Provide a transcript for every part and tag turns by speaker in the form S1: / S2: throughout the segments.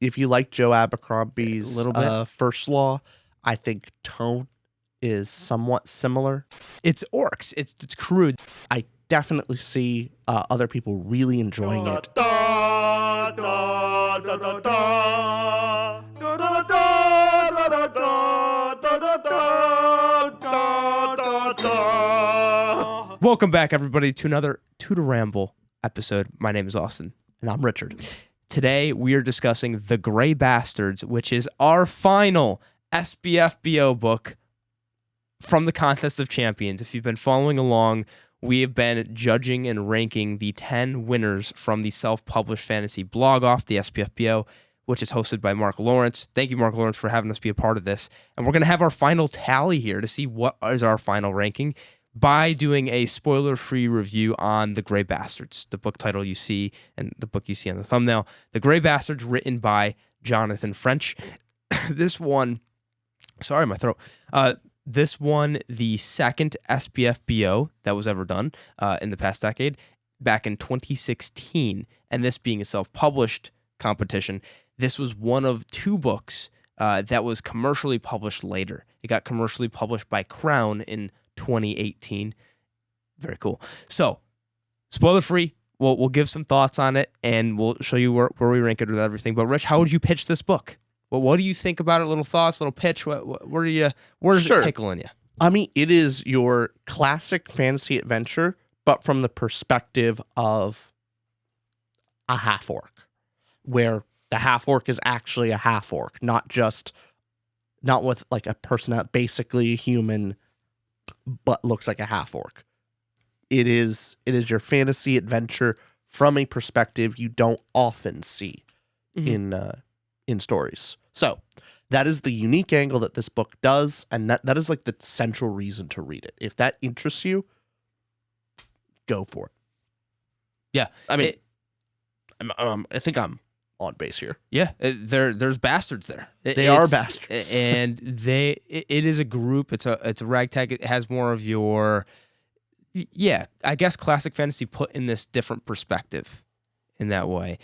S1: if you like Joe Abercrombie's
S2: A little bit.
S1: First Law, I think tone is somewhat similar.
S2: It's orcs. It's crude.
S1: I definitely see other people really enjoying it.
S2: Welcome back, everybody, to another To the Ramble episode. My name is Austin.
S1: And I'm Richard.
S2: Today, we are discussing The Grey Bastards, which is our final SPFBO book from the Contest of Champions. If you've been following along, we have been judging and ranking the 10 winners from the self-published fantasy blog off the SPFBO, which is hosted by Mark Lawrence. Thank you, Mark Lawrence, for having us be a part of this. And we're going to have our final tally here to see what is our final ranking by doing a spoiler-free review on The Grey Bastards, the book title you see and the book you see on the thumbnail. The Grey Bastards, written by Jonathan French. This one, sorry, my throat. This won the second SPFBO that was ever done in the past decade, back in 2016. And this being a self-published competition, this was one of two books that was commercially published later. It got commercially published by Crown in 2018. Very cool. So, spoiler free. We'll give some thoughts on it, and we'll show you where we rank it with everything. But Rich, how would you pitch this book? Well, what do you think about it? Little thoughts, little pitch. Where's it tickling you?
S1: I mean, it is your classic fantasy adventure, but from the perspective of a half-orc, where the half-orc is actually a half-orc, not with like a person that basically a human but looks like a half-orc. It is your fantasy adventure from a perspective you don't often see in stories. So that is the unique angle that this book does, and that is like the central reason to read it. If that interests you, go for it.
S2: Yeah,
S1: I mean, I think I'm on base here.
S2: Yeah, there's bastards there.
S1: They are bastards,
S2: and it is a group. It's a ragtag. It has more of your, I guess, classic fantasy put in this different perspective in that way.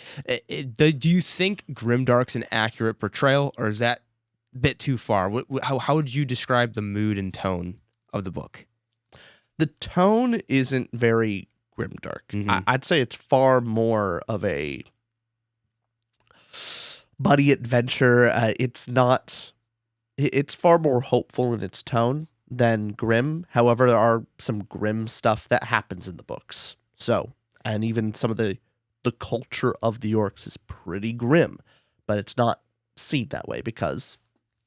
S2: Do you think Grimdark's an accurate portrayal, or is that a bit too far? How would you describe the mood and tone of the book?
S1: The tone isn't very grimdark.
S2: Mm-hmm.
S1: I'd say it's far more of a buddy adventure. It's far more hopeful in its tone than grim. However, there are some grim stuff that happens in the books. So, and even some of the culture of the orcs is pretty grim, but it's not seen that way because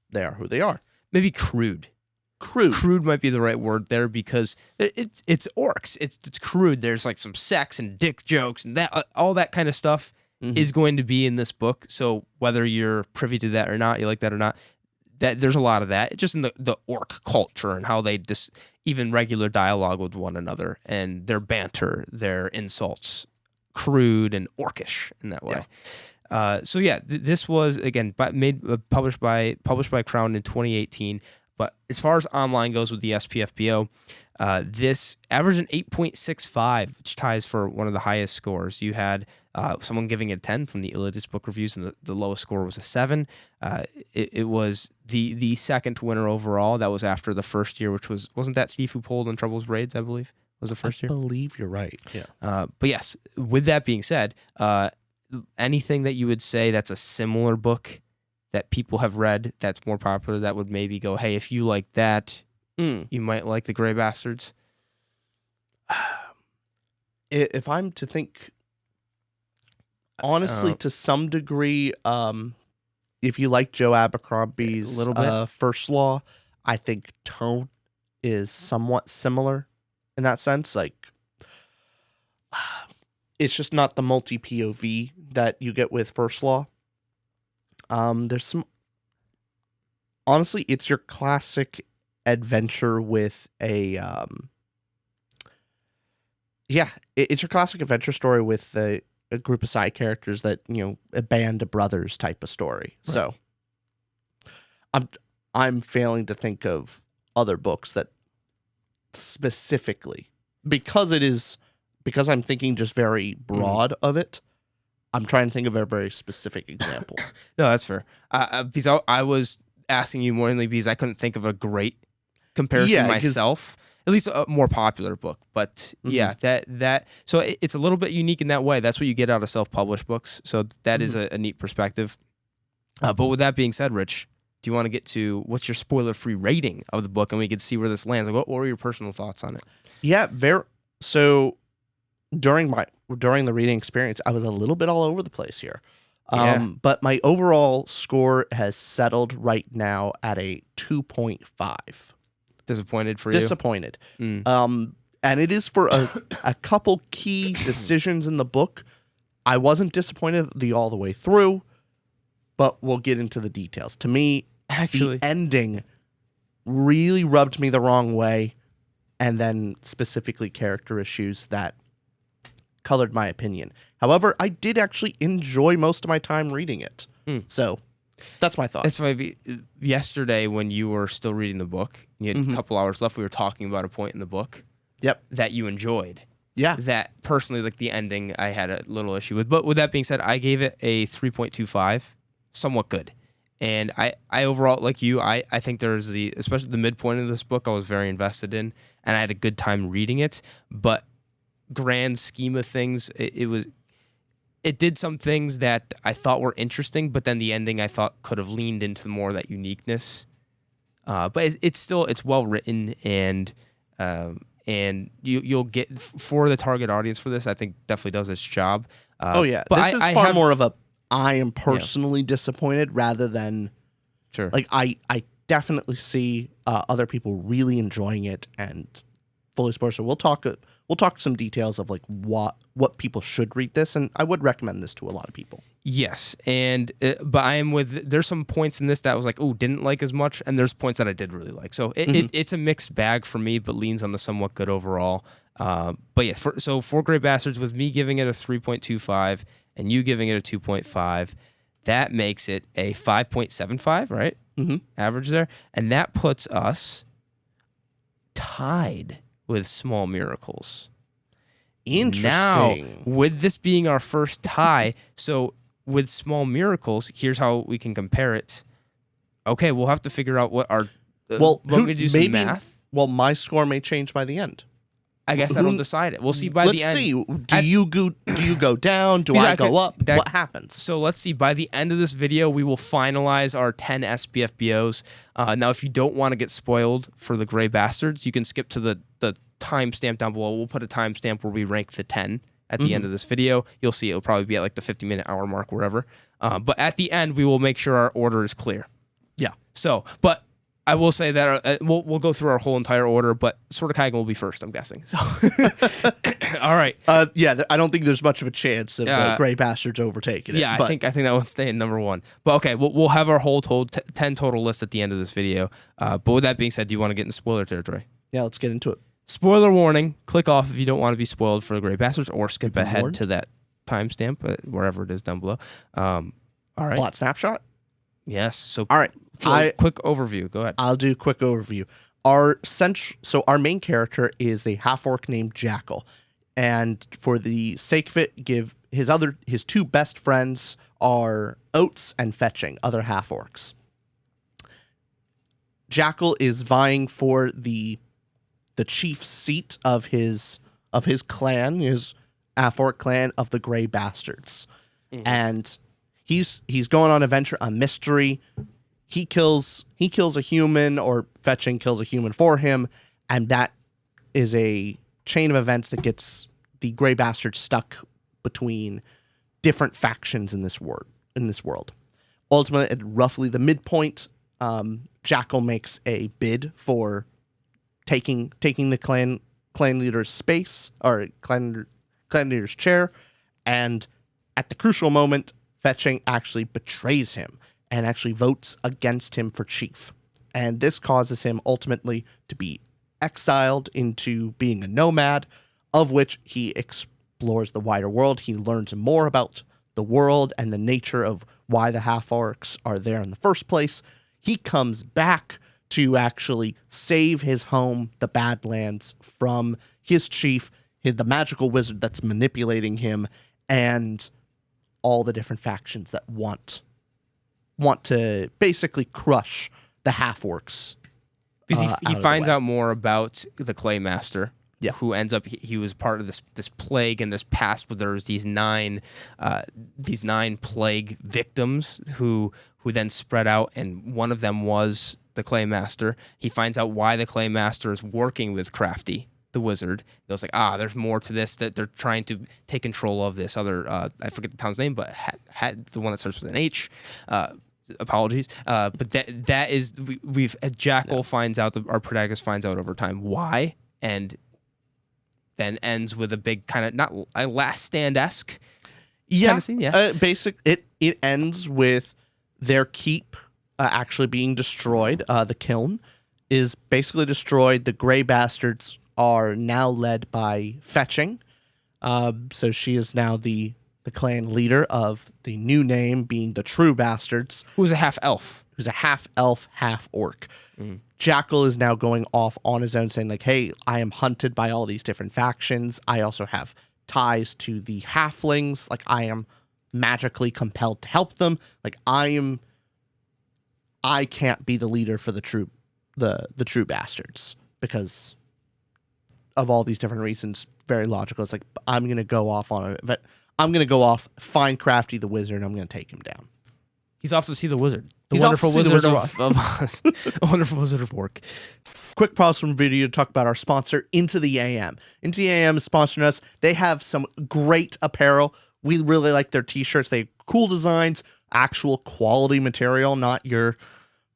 S1: they are who they are.
S2: Maybe crude. Crude might be the right word there, because it's orcs. It's crude. There's like some sex and dick jokes and that all that kind of stuff is going to be in this book. So whether you're privy to that or not, you like that or not, that there's a lot of that. It's just in the orc culture and how they just even regular dialogue with one another and their banter, their insults, crude and orcish in that way. Yeah. This was again published by Crown in 2018. But as far as online goes with the SPFBO, this averaged an 8.65, which ties for one of the highest scores. You had someone giving it a 10 from the Illidus book reviews, and the lowest score was a 7. It was the second winner overall. That was after the first year, which wasn't that Thief Who Pulled in Trouble's Raids, I believe, was the first year?
S1: I believe you're right, yeah.
S2: But yes, with that being said, anything that you would say that's a similar book that people have read that's more popular that would maybe go, hey, if you like that, you might like The Grey Bastards?
S1: If I'm to think, honestly, to some degree, if you like Joe Abercrombie's First Law, I think tone is somewhat similar in that sense. Like, it's just not the multi-POV that you get with First Law. There's some, honestly, it's your classic adventure with a, it's your classic adventure story with a group of side characters that, a band of brothers type of story. Right. So I'm failing to think of other books that specifically, because I'm thinking just very broad of it, I'm trying to think of a very specific example.
S2: No, that's fair. Because I was asking you more mainly because I couldn't think of a great comparison
S1: 'cause-
S2: myself. At least a more popular book, but yeah, that so it's a little bit unique in that way. That's what you get out of self-published books. So that is a neat perspective. But with that being said, Rich, do you want to get to what's your spoiler-free rating of the book, and we can see where this lands? Like, what were your personal thoughts on it?
S1: Yeah, so during the reading experience, I was a little bit all over the place here. But my overall score has settled right now at a 2.5.
S2: Disappointed for you?
S1: Disappointed. And it is for a couple key decisions in the book. I wasn't disappointed all the way through, but we'll get into the details. To me,
S2: Actually,
S1: the ending really rubbed me the wrong way, and then specifically character issues that colored my opinion. However, I did actually enjoy most of my time reading it. So that's my thought.
S2: That's why yesterday when you were still reading the book, you had a couple hours left, we were talking about a point in the book that you enjoyed.
S1: Yeah.
S2: That personally, like the ending, I had a little issue with. But with that being said, I gave it a 3.25, somewhat good. And I overall, like you, I think there's especially the midpoint of this book I was very invested in, and I had a good time reading it. But grand scheme of things, it did some things that I thought were interesting, but then the ending I thought could have leaned into more of that uniqueness. But it's well written, and you'll get for the target audience for this. I think definitely does its job.
S1: But this is far more of a I am personally disappointed rather than like I definitely see other people really enjoying it and fully supported. So we'll talk some details of like what people should read this, and I would recommend this to a lot of people.
S2: Yes, and but there's some points in this that I was like, oh, didn't like as much, and there's points that I did really like. So it's a mixed bag for me, but leans on the somewhat good overall. But yeah, so For Grey Bastards, with me giving it a 3.25 and you giving it a 2.5, that makes it a 5.75, right? Average there, and that puts us tied with Small Miracles.
S1: Interesting.
S2: Now, with this being our first tie, so with Small Miracles, here's how we can compare it. Okay, we'll have to figure out what our we do some math.
S1: Well, my score may change by the end.
S2: I guess that'll decide it. We'll see by the end.
S1: Let's see. Do you go down? Do I go up? What happens?
S2: So let's see. By the end of this video, we will finalize our 10 SPFBOs. Now, if you don't want to get spoiled for the Grey Bastards, you can skip to the timestamp down below. We'll put a timestamp where we rank the 10 at the end of this video. You'll see it'll probably be at like the 50-minute hour mark, wherever. But at the end, we will make sure our order is clear.
S1: Yeah.
S2: So, but I will say that we'll go through our whole entire order, but Sword of Kaigen will be first, I'm guessing. So, all right.
S1: I don't think there's much of a chance of Grey Bastards overtaking it.
S2: Yeah, I think that one's staying number one. But okay, we'll have our whole 10 total list at the end of this video. But with that being said, do you want to get in spoiler territory?
S1: Yeah, let's get into it.
S2: Spoiler warning. Click off if you don't want to be spoiled for the Grey Bastards, or skip ahead to that timestamp, wherever it is down below. All right.
S1: Plot snapshot?
S2: Yes. So
S1: all right.
S2: Quick overview. Go ahead.
S1: I'll do a quick overview. Our main character is a half-orc named Jackal. And for the sake of it, give his two best friends are Oats and Fetching, other half-orcs. Jackal is vying for the chief seat of his clan, his half-orc clan of the Grey Bastards. And he's going on a venture, a mystery. He kills a human, or Fetching kills a human for him, and that is a chain of events that gets the Grey Bastards stuck between different factions in this world. Ultimately, at roughly the midpoint, Jackal makes a bid for taking the clan leader's space, or clan leader's chair, and at the crucial moment, Fetching actually betrays him and actually votes against him for chief. And this causes him ultimately to be exiled into being a nomad, of which he explores the wider world. He learns more about the world and the nature of why the half-orcs are there in the first place. He comes back to actually save his home, the Badlands, from his chief, the magical wizard that's manipulating him, and all the different factions that want to basically crush the half-orcs.
S2: Because he finds out more about the Claymaster,
S1: Yeah.
S2: who ends up he was part of this plague and this past where there was these nine plague victims who then spread out, and one of them was the Claymaster. He finds out why the Claymaster is working with Crafty, the wizard. He was like, there's more to this, that they're trying to take control of this other I forget the town's name, but had the one that starts with an H. Apologies, but that is we've Jackal finds out, our protagonist finds out over time why, and then ends with a big kind of not a Last Stand-esque kind of scene.
S1: It ends with their keep actually being destroyed. The kiln is basically destroyed. The Grey Bastards are now led by Fetching, so she is now the clan leader of the new name being the True Bastards.
S2: Who's a half-elf.
S1: Who's a half-elf, half-orc. Jackal is now going off on his own saying, like, hey, I am hunted by all these different factions. I also have ties to the halflings. Like, I am magically compelled to help them. Like, I can't be the leader for the True Bastards because of all these different reasons. Very logical. It's like, I'm going to go off on it. But I'm going to go off, find Crafty the wizard, and I'm going to take him down.
S2: He's off to see the wizard. The
S1: He's
S2: wonderful
S1: off to see
S2: wizard
S1: the
S2: of Oz. A wonderful wizard of work.
S1: Quick pause from video to talk about our sponsor, Into the AM. Into the AM is sponsoring us. They have some great apparel. We really like their t-shirts. They have cool designs, actual quality material, not your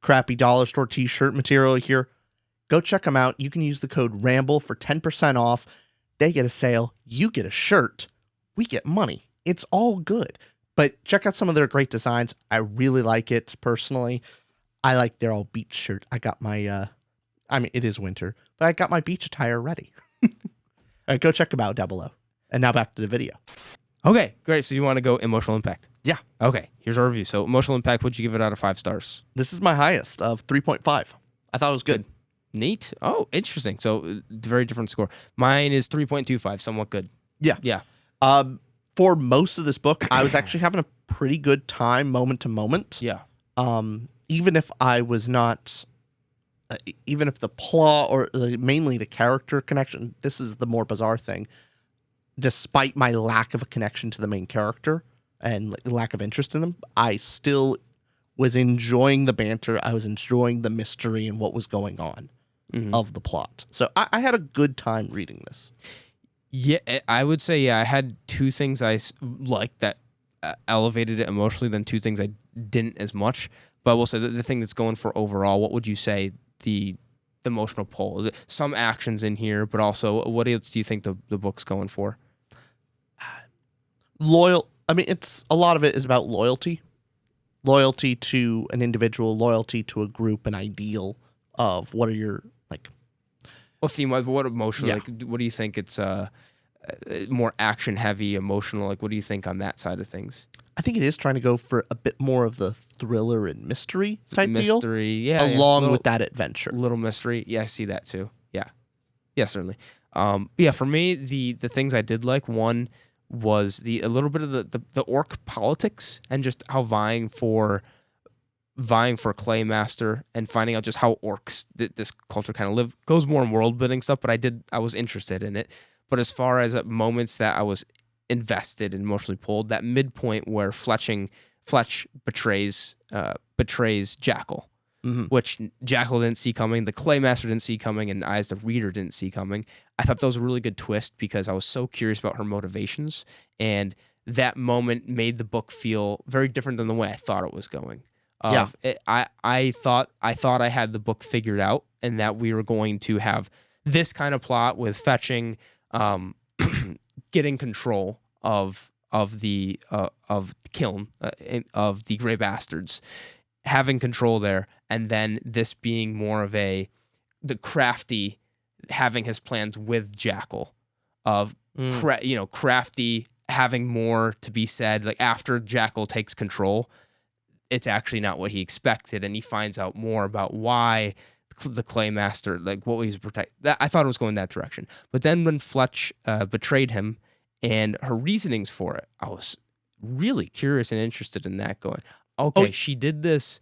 S1: crappy dollar store t-shirt material here. Go check them out. You can use the code RAMBLE for 10% off. They get a sale. You get a shirt. We get money. It's all good. But check out some of their great designs. I really like it personally. I like their all beach shirt. I got my, it is winter, but I got my beach attire ready. All right, go check them out down below. And now back to the video.
S2: Okay, great. So you want to go emotional impact?
S1: Yeah.
S2: Okay, here's our review. So emotional impact, what'd you give it out of 5 stars?
S1: This is my highest of 3.5. I thought it was good.
S2: Neat. Oh, interesting. So very different score. Mine is 3.25, somewhat good.
S1: Yeah.
S2: Yeah.
S1: For most of this book, I was actually having a pretty good time moment to moment.
S2: Yeah.
S1: Even if I was not, even if the plot or mainly the character connection, this is the more bizarre thing. Despite my lack of a connection to the main character and lack of interest in them, I still was enjoying the banter. I was enjoying the mystery and what was going on of the plot. So I had a good time reading this.
S2: Yeah, I would say, I had 2 things I liked that elevated it emotionally, then 2 things I didn't as much. But we'll say the thing that's going for overall, what would you say the emotional pull? Is it some actions in here, but also what else do you think the book's going for?
S1: It's a lot of it is about loyalty. Loyalty to an individual, loyalty to a group, an ideal of what are your,
S2: Well, theme-wise, but what emotional?
S1: Yeah.
S2: What do you think? It's more action-heavy, emotional. Like, what do you think on that side of things?
S1: I think it is trying to go for a bit more of the thriller and mystery type deal.
S2: Mystery, yeah.
S1: Along with that adventure.
S2: Little mystery. Yeah, I see that too. Yeah. Yeah, certainly. Yeah, for me, the things I did like, one was a little bit of the orc politics and just how vying for Claymaster and finding out just how orcs this culture kind of live goes more in world building stuff, but I was interested in it. But as far as moments that I was invested and emotionally pulled, that midpoint where Fletch betrays Jackal, which Jackal didn't see coming, the Claymaster didn't see coming, and I as the reader didn't see coming. I thought that was a really good twist because I was so curious about her motivations, and that moment made the book feel very different than the way I thought it was going. I thought I had the book figured out, and that we were going to have this kind of plot with Fetching, getting control of the kiln, of the Grey Bastards, having control there, and then this being more of the Crafty having his plans with Jackal, of Crafty having more to be said. Like after Jackal takes control, it's actually not what he expected, and he finds out more about why the Claymaster, like what he's protect. I thought it was going that direction, but then when Fletch betrayed him and her reasonings for it, I was really curious and interested in that. Going, okay,
S1: Oh.
S2: she did this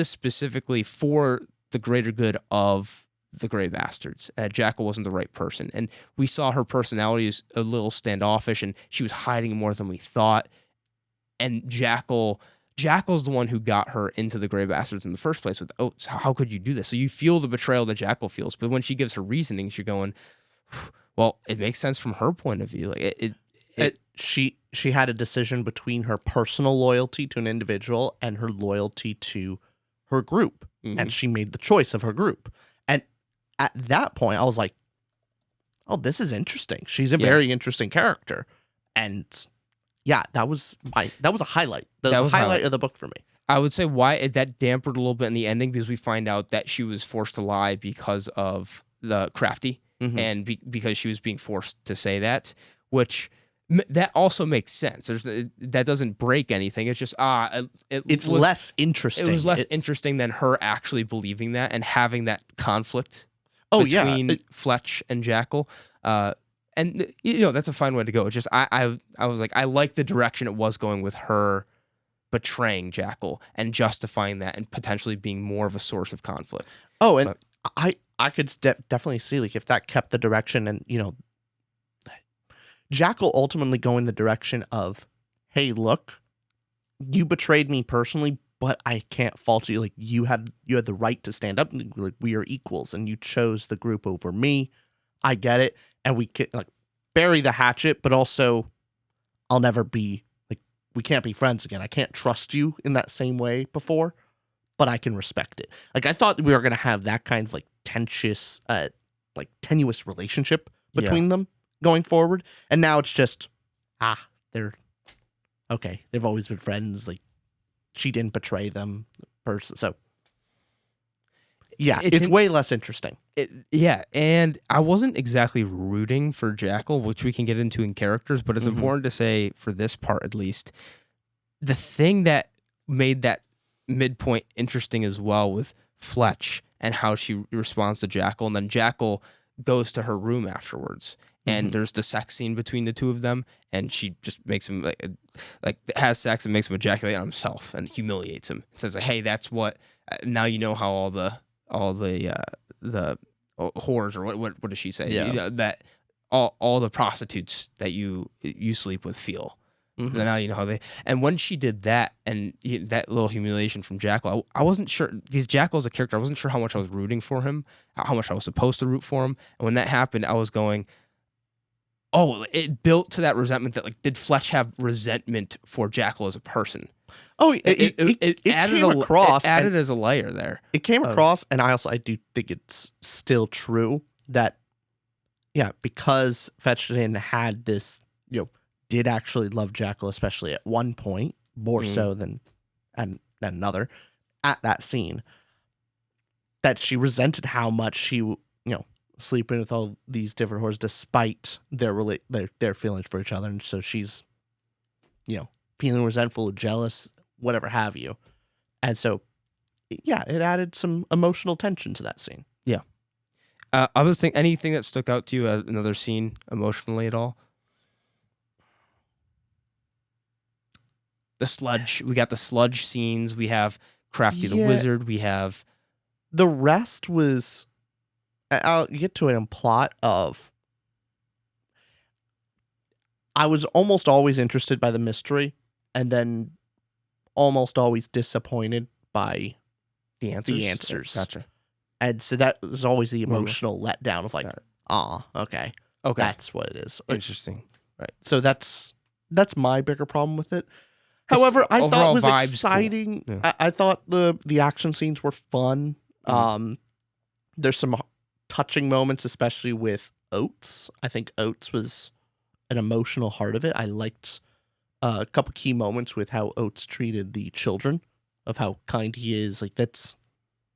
S2: specifically for the greater good of the Grey Bastards. Jackal wasn't the right person, and we saw her personality was a little standoffish, and she was hiding more than we thought. And Jackal's the one who got her into the Grey Bastards in the first place with Oates. How could you do this? So you feel the betrayal that Jackal feels, but when she gives her reasonings, you're going, well, it makes sense from her point of view. Like
S1: she had a decision between her personal loyalty to an individual and her loyalty to her group, and she made the choice of her group. And at that point, I was like, "Oh, this is interesting. She's a very interesting character." And yeah, that was a highlight. That was a highlight of the book for me.
S2: I would say why that dampened a little bit in the ending, because we find out that she was forced to lie because of the Crafty, and because she was being forced to say that, which that also makes sense. That doesn't break anything. It's just
S1: it's less interesting.
S2: It was less interesting than her actually believing that and having that conflict between Fletch and Jackal. And that's a fine way to go. It's just I was like, I like the direction it was going with her betraying Jackal and justifying that and potentially being more of a source of conflict.
S1: Oh, and I could definitely see, like, if that kept the direction, and Jackal ultimately going the direction of, hey, look, you betrayed me personally, but I can't fault you. Like, you had the right to stand up. Like, we are equals, and you chose the group over me. I get it, and we can bury the hatchet, but also, I'll never be we can't be friends again. I can't trust you in that same way before, but I can respect it. Like, I thought we were gonna have that kind of tenuous relationship between them going forward, and now it's just they're okay. They've always been friends. Like, she didn't betray them, so yeah, it's way less interesting.
S2: And I wasn't exactly rooting for Jackal, which we can get into in characters, but it's important to say, for this part at least, the thing that made that midpoint interesting as well with Fletch and how she responds to Jackal, and then Jackal goes to her room afterwards, and there's the sex scene between the two of them, and she just makes him has sex and makes him ejaculate on himself and humiliates him. It says, hey, that's what now you know how all the whores, or what does she say? That all the prostitutes that you sleep with feel. Now you know how they. And when she did that, and that little humiliation from Jackal, I wasn't sure, because Jackal's a character. I wasn't sure how much I was rooting for him, how much I was supposed to root for him. And when that happened, I was going, oh, it built to that resentment that, did Fletch have resentment for Jackal as a person?
S1: Oh, it came across.
S2: It added as a layer there.
S1: It came across, and I do think it's still true that, because Fetchton had this, did actually love Jackal, especially at one point, more so than another, at that scene, that she resented how much she, sleeping with all these different whores, despite their feelings for each other, and so she's, feeling resentful, jealous, whatever have you. And so, it added some emotional tension to that scene.
S2: Yeah. Anything that stuck out to you as another scene emotionally at all? The sludge. We got the sludge scenes. We have Crafty the Wizard. We have...
S1: The rest was... I'll get to it in plot of... I was almost always interested by the mystery, and then almost always disappointed by
S2: the
S1: answers.
S2: Gotcha.
S1: And so that was always the emotional letdown of okay, that's what it is.
S2: Interesting. Right.
S1: So that's my bigger problem with it. However, I thought it was exciting. Cool. Yeah. I thought the action scenes were fun. There's some touching moments, especially with Oates. I think Oates was an emotional heart of it. I liked a couple key moments with how Oates treated the children, of how kind he is. That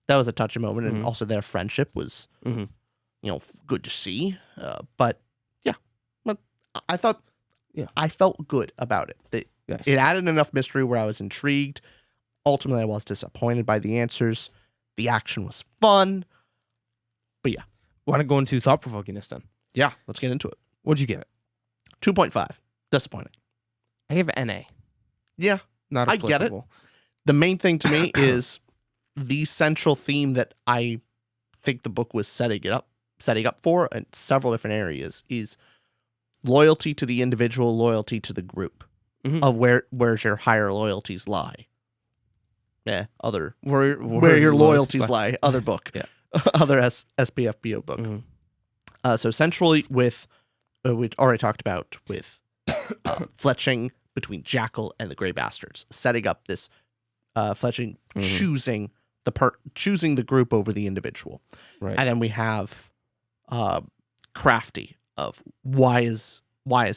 S1: was a touching moment, and also their friendship was, good to see. But I thought, I felt good about it. It added enough mystery where I was intrigued. Ultimately, I was disappointed by the answers. The action was fun, but
S2: Want to go into thought-provokingness then?
S1: Yeah, let's get into it.
S2: What'd you give it?
S1: 2.5. Disappointing.
S2: I give it NA.
S1: Yeah,
S2: Not
S1: I get it.
S2: applicable.
S1: the main thing to me is the central theme that I think the book was setting up for in several different areas is loyalty to the individual, loyalty to the group,
S2: Mhm.
S1: of where's your higher loyalties lie. Yeah,
S2: Where
S1: your loyalties lie. Other book,
S2: Yeah.
S1: other SPFBO book.
S2: Mhm.
S1: So centrally with we already talked about with fletching between Jackal and the Grey Bastards, setting up this fletching,
S2: Mhm.
S1: choosing the group over the individual,
S2: Right.
S1: and then we have Crafty of why is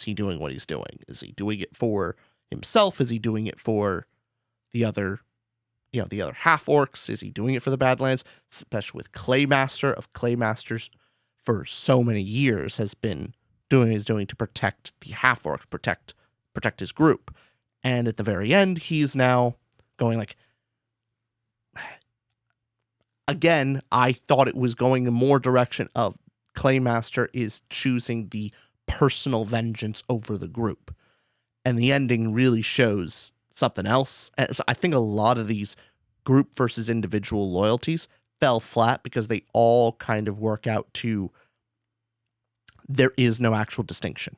S1: he doing what he's doing? Is he doing it for himself? Is he doing it for the other? The other half orcs? Is he doing it for the Badlands? Especially with Claymaster of Claymasters for so many years has been doing to protect the half orcs, protect his group. And at the very end, he's now going like, again, I thought it was going in more direction of Claymaster is choosing the personal vengeance over the group. And the ending really shows something else. And so I think a lot of these group versus individual loyalties fell flat because they all kind of work out to there is no actual distinction.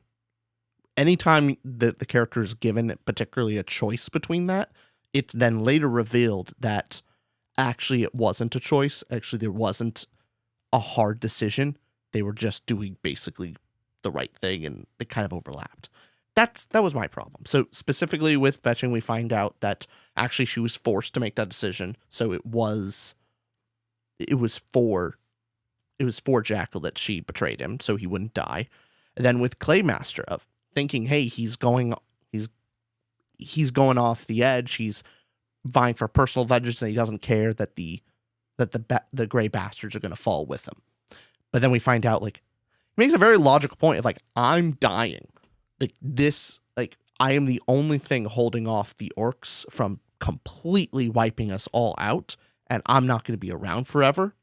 S1: Anytime the character is given particularly a choice between that, it's then later revealed that actually it wasn't a choice. Actually, there wasn't a hard decision. They were just doing basically the right thing, and it kind of overlapped. That was my problem. So specifically with fetching, we find out that actually she was forced to make that decision. So it was for Jackal that she betrayed him, so he wouldn't die. And then with Claymaster of thinking, hey, he's going off the edge. He's vying for personal vengeance, and he doesn't care that the Grey Bastards are going to fall with him. But then we find out he makes a very logical point of I'm dying. I am the only thing holding off the orcs from completely wiping us all out, and I'm not going to be around forever.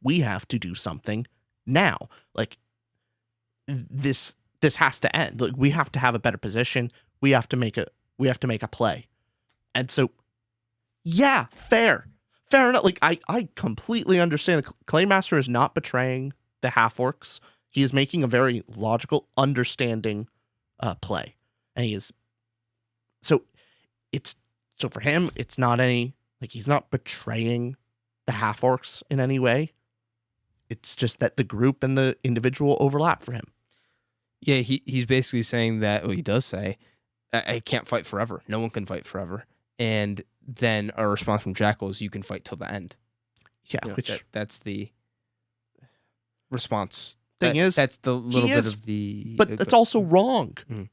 S1: We have to do something now. This has to end. We have to have a better position. We have to make a play. And so, yeah, fair enough. I completely understand. Claymaster is not betraying the half orcs. He is making a very logical, understanding play, and he is so for him it's not any he's not betraying the half orcs in any way. It's just that the group and the individual overlap for him.
S2: Yeah, he's basically saying that. Well, he does say, "I can't fight forever. No one can fight forever." And then a response from Jackal is, "You can fight till the end."
S1: Yeah,
S2: that's the response.
S1: That's
S2: the little bit of the.
S1: But that's also wrong.
S2: Mm-hmm.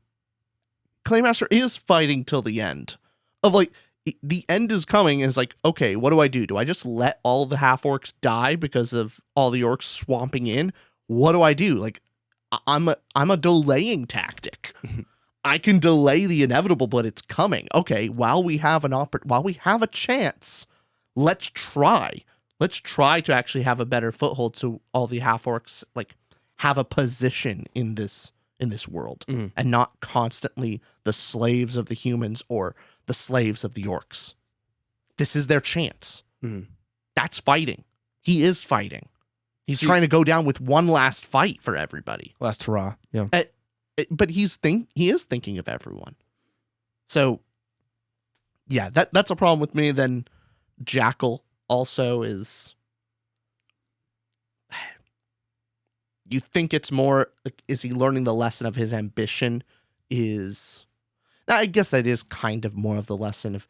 S1: Claymaster is fighting till the end. Of the end is coming, and it's okay, what do? Do I just let all the half orcs die because of all the orcs swamping in? What do I do? I'm a delaying tactic. I can delay the inevitable, but it's coming. Okay, while we have a chance, let's try. Let's try to actually have a better foothold so all the half orcs have a position in this world, and not constantly the slaves of the humans or the slaves of the orcs. This is their chance. That's fighting. He is fighting. He's trying to go down with one last fight for everybody.
S2: Last hurrah. Yeah.
S1: But he is thinking of everyone. So yeah, that's a problem with me. Then Jackal also is. You think it's more is he learning the lesson of his ambition? I guess that is kind of more of the lesson of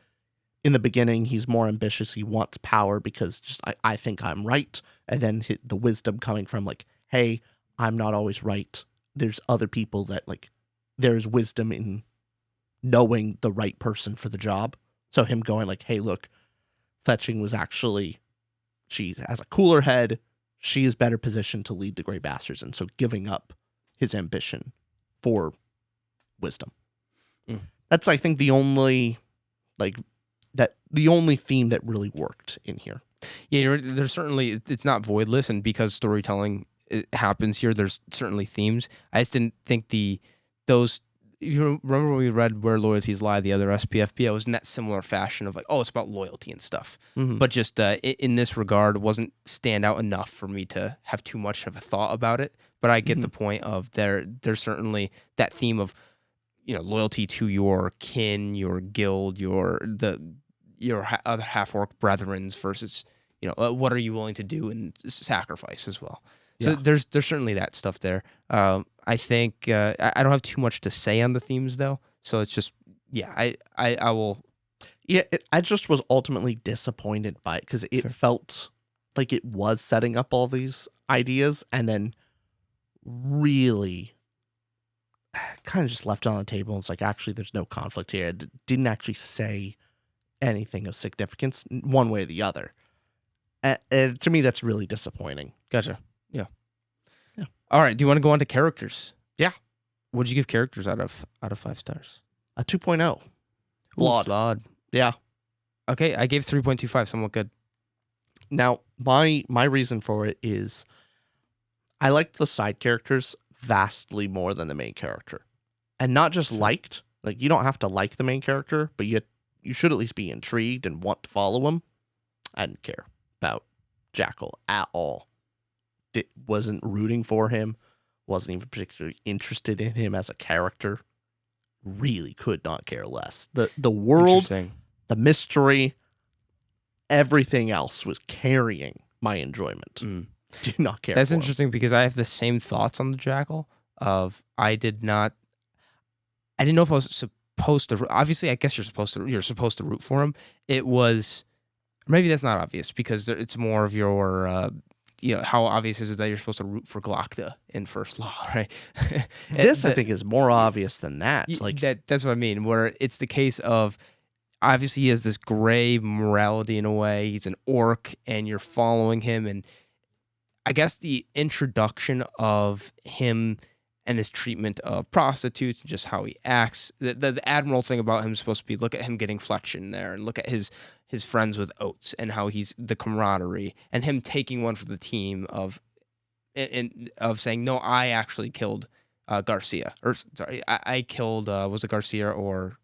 S1: in the beginning he's more ambitious. He wants power because I think I'm right, and then the wisdom coming from hey, I'm not always right. There's other people that there's wisdom in knowing the right person for the job. So him going hey, look, fetching was actually she has a cooler head. She is better positioned to lead the Grey Bastards, and so giving up his ambition for wisdom. That's I think the only theme that really worked in here.
S2: Yeah, there's certainly it's not voidless, and because storytelling happens here, there's certainly themes. I just didn't think those you remember when we read Where Loyalties Lie, the other SPFBO, it was in that similar fashion of like, oh, it's about loyalty and stuff.
S1: Mhm.
S2: But just in this regard, it wasn't stand out enough for me to have too much of a thought about it. But I get the point of there's certainly that theme of, loyalty to your kin, your guild, your other half-orc brethrens versus, what are you willing to do and sacrifice as well. So there's certainly that stuff there. I think I don't have too much to say on the themes though. So it's just, I will.
S1: Yeah, I just was ultimately disappointed by it because it felt like it was setting up all these ideas and then really kind of just left it on the table. And it's like, actually, there's no conflict here. It didn't actually say anything of significance one way or the other. And to me, that's really disappointing.
S2: Gotcha. Yeah. All right. Do you want to go on to characters?
S1: Yeah.
S2: What'd you give characters out of 5 stars?
S1: A 2.0.
S2: Flawed.
S1: Yeah.
S2: Okay. I gave 3.25. Somewhat good.
S1: Now, my reason for it is I liked the side characters vastly more than the main character. And not just liked. Like, you don't have to like the main character, but you should at least be intrigued and want to follow him. I didn't care about Jackal at all. Wasn't rooting for him. Wasn't even particularly interested in him as a character. Really could not care less. The world, the mystery, everything else was carrying my enjoyment. Do not care.
S2: That's interesting because I have the same thoughts on the Jackal. I didn't know if I was supposed to. Obviously, I guess you're supposed to root for him. It was maybe that's not obvious because it's more of your. How obvious is it that you're supposed to root for Glocta in First Law, right?
S1: I think is more obvious than that. Like
S2: that's what I mean. Where it's the case of obviously he has this gray morality in a way. He's an orc, and you're following him, and I guess the introduction of him and his treatment of prostitutes and just how he acts. The admiral thing about him is supposed to be look at him getting Fletch in there and look at his friends with Oates and how he's the camaraderie and him taking one for the team of saying, no, I actually killed Garcia. Or sorry, I killed, was it Garcia or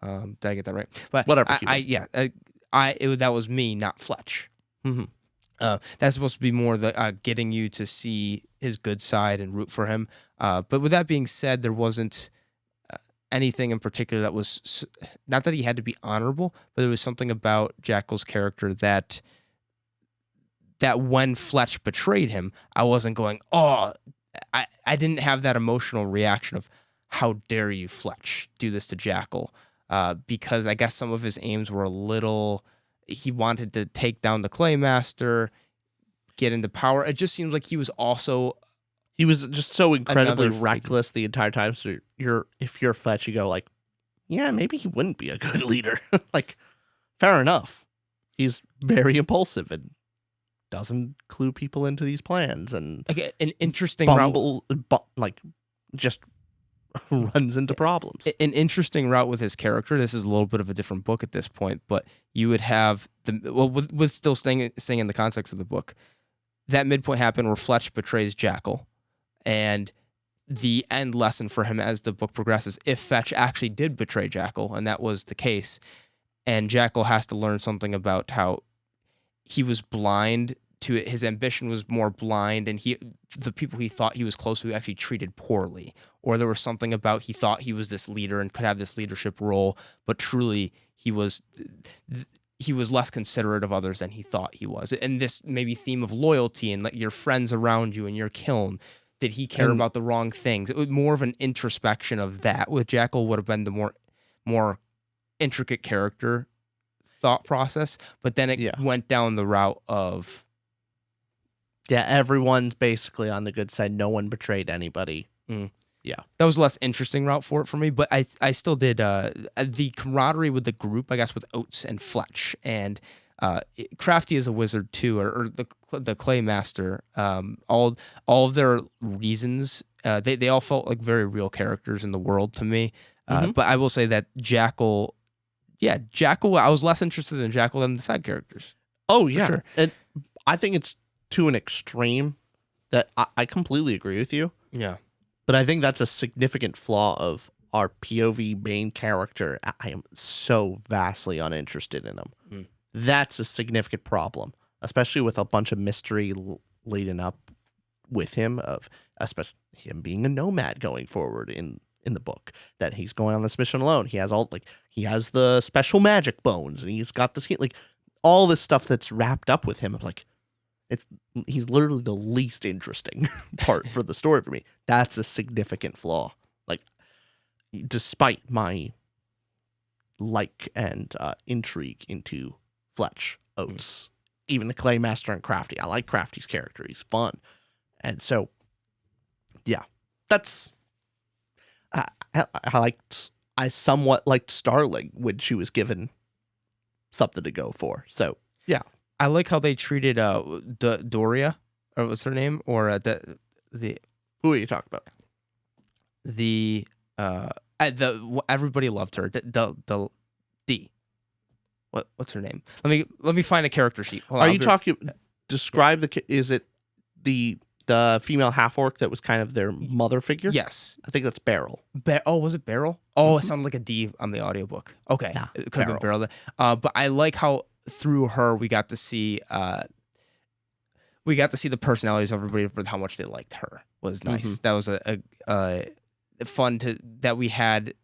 S2: did I get that right? But
S1: whatever.
S2: That was me, not Fletch.
S1: Mm-hmm.
S2: That's supposed to be more the getting you to see his good side and root for him. But with that being said, there wasn't anything in particular that was not that he had to be honorable, but there was something about Jackal's character that when Fletch betrayed him, I wasn't going, oh, I didn't have that emotional reaction of how dare you, Fletch, do this to Jackal, because I guess some of his aims were a little. He wanted to take down the Claymaster, get into power. It just seems like he was just so incredibly reckless the entire time. So if you're Fletch, you go like, yeah, maybe he wouldn't be a good leader. Like, fair enough. He's very impulsive and doesn't clue people into these plans and an interesting
S1: just runs into problems.
S2: An interesting route with his character. This is a little bit of a different book at this point, but you would have with still staying in the context of the book. That midpoint happened where Fletch betrays Jackal, and the end lesson for him as the book progresses, if Fletch actually did betray Jackal, and that was the case, and Jackal has to learn something about how he was blind to it. His ambition was more blind, and the people he thought he was close to actually treated poorly, or there was something about he thought he was this leader and could have this leadership role, but truly he was less considerate of others than he thought he was. And this maybe theme of loyalty and like your friends around you and your kiln, did he care about the wrong things? It was more of an introspection of that. With Jackal would have been the more intricate character thought process, but then it went down the route of
S1: everyone's basically on the good side. No one betrayed anybody. Yeah,
S2: that was a less interesting route for me, but I still did the camaraderie with the group, I guess, with Oates and Fletch and Crafty is a wizard too, or the Claymaster. All of their reasons, they all felt like very real characters in the world to me. But I will say that Jackal, I was less interested in Jackal than the side characters.
S1: Oh yeah,
S2: sure.
S1: And I think it's to an extreme that I completely agree with you.
S2: Yeah.
S1: But I think that's a significant flaw of our POV main character, I am so vastly uninterested in him.
S2: Mm.
S1: That's a significant problem, especially with a bunch of mystery leading up with him, of especially him being a nomad going forward in the book, that he's going on this mission alone. He has he has the special magic bones, and he's got this like all this stuff that's wrapped up with him. I'm like, he's literally the least interesting part for the story for me. That's a significant flaw. Like, despite my and intrigue into Fletch, Oates, even the Claymaster and Crafty. I like Crafty's character. He's fun. And so, yeah, that's... I somewhat liked Starling when she was given something to go for. So, yeah.
S2: I like how they treated Doria, or what's her name? Or the
S1: Who are you talking about?
S2: Everybody loved her. D. What's her name? Let me find a character sheet. Hold on,
S1: Are you talking? Describe is it the female half orc that was kind of their mother figure?
S2: Yes,
S1: I think that's Beryl.
S2: Was it Beryl? Oh, it sounded like a D on the audiobook. Okay,
S1: Nah,
S2: it could have been Beryl. But I like how through her we got to see the personalities of everybody with how much they liked her. Was nice. That was a fun that we had